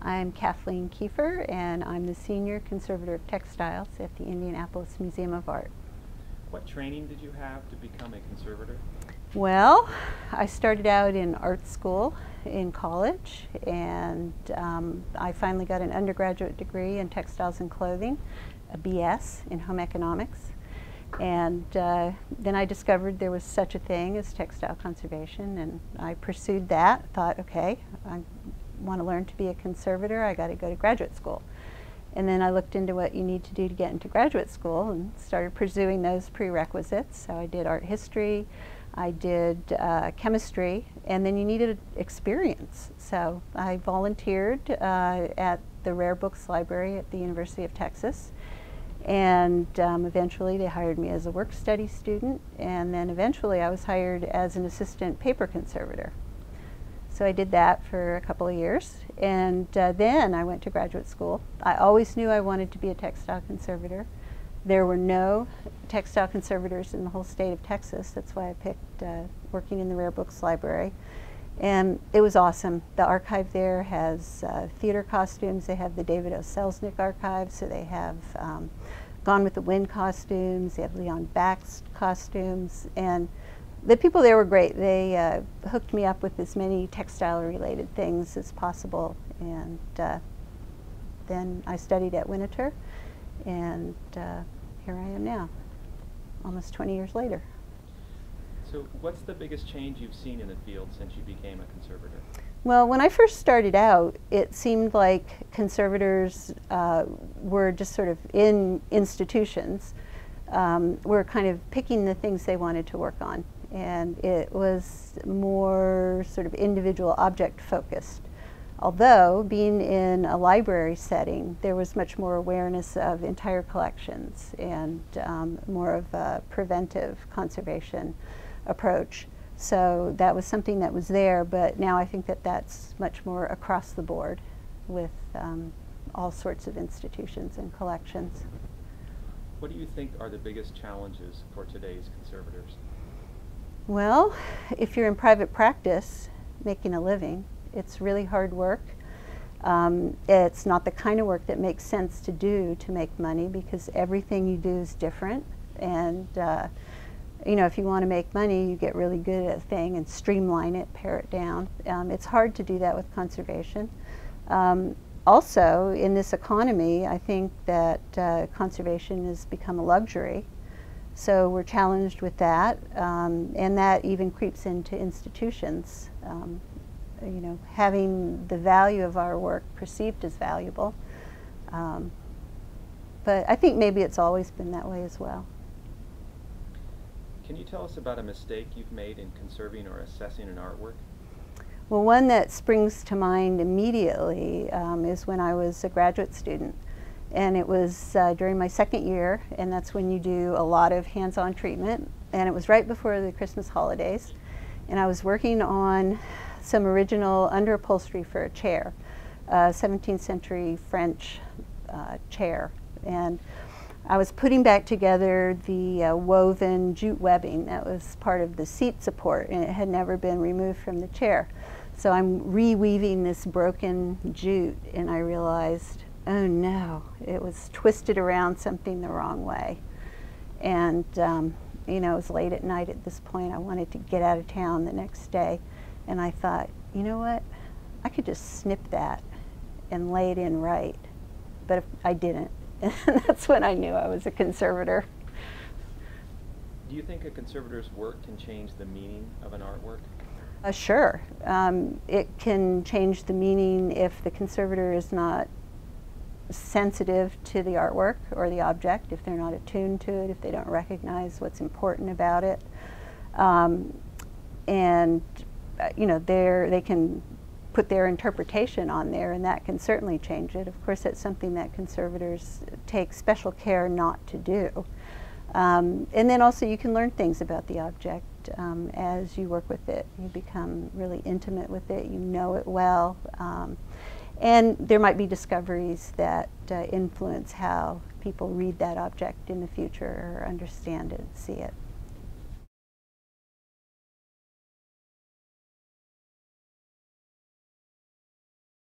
I'm Kathleen Kiefer, and I'm the Senior Conservator of Textiles at the Indianapolis Museum of Art. What training did you have to become a conservator? Well, I started out in art school in college, and I finally got an undergraduate degree in textiles and clothing, a BS in home economics. And then I discovered there was such a thing as textile conservation, and I pursued that. Thought, okay, I want to learn to be a conservator, I got to go to graduate school. And then I looked into what you need to do to get into graduate school and started pursuing those prerequisites. So I did art history, I did chemistry, and then you needed experience. So I volunteered at the Rare Books Library at the University of Texas. And eventually they hired me as a work study student, and then eventually I was hired as an assistant paper conservator. So I did that for a couple of years, and then I went to graduate school. I always knew I wanted to be a textile conservator. There were no textile conservators in the whole state of Texas. That's why I picked working in the Rare Books Library. And it was awesome. The archive there has theater costumes. They have the David O. Selznick archive, so they have Gone with the Wind costumes, they have Leon Bax costumes, and the people there were great. They hooked me up with as many textile-related things as possible, and then I studied at Winterthur, and here I am now, almost 20 years later. So what's the biggest change you've seen in the field since you became a conservator? Well, when I first started out, it seemed like conservators were just sort of in institutions, were kind of picking the things they wanted to work on. And it was more sort of individual object focused. Although, being in a library setting, there was much more awareness of entire collections and more of a preventive conservation approach. So that was something that was there, but now I think that that's much more across the board with all sorts of institutions and collections. What do you think are the biggest challenges for today's conservators? Well, if you're in private practice making a living, it's really hard work. It's not the kind of work that makes sense to do to make money, because everything you do is different. And you know, if you want to make money, you get really good at a thing and streamline it, pare it down. It's hard to do that with conservation. Also, in this economy, I think that conservation has become a luxury. So we're challenged with that, and that even creeps into institutions. You know, having the value of our work perceived as valuable. But I think maybe it's always been that way as well. Can you tell us about a mistake you've made in conserving or assessing an artwork? Well, one that springs to mind immediately is when I was a graduate student. And it was during my second year, and that's when you do a lot of hands-on treatment. And it was right before the Christmas holidays. And I was working on some original underupholstery for a chair, a 17th century French chair. And I was putting back together the woven jute webbing that was part of the seat support, and it had never been removed from the chair. So I'm reweaving this broken jute, and I realized, oh no, it was twisted around something the wrong way. And you know, it was late at night at this point. I wanted to get out of town the next day, and I thought, you know what, I could just snip that and lay it in right. But if I didn't, and that's when I knew I was a conservator. Do you think a conservator's work can change the meaning of an artwork? Sure. It can change the meaning if the conservator is not sensitive to the artwork or the object, if they're not attuned to it, if they don't recognize what's important about it. And you know, they can put their interpretation on there, and that can certainly change it. Of course, that's something that conservators take special care not to do. And then also you can learn things about the object as you work with it. You become really intimate with it, you know it well. And there might be discoveries that influence how people read that object in the future or understand it and see it.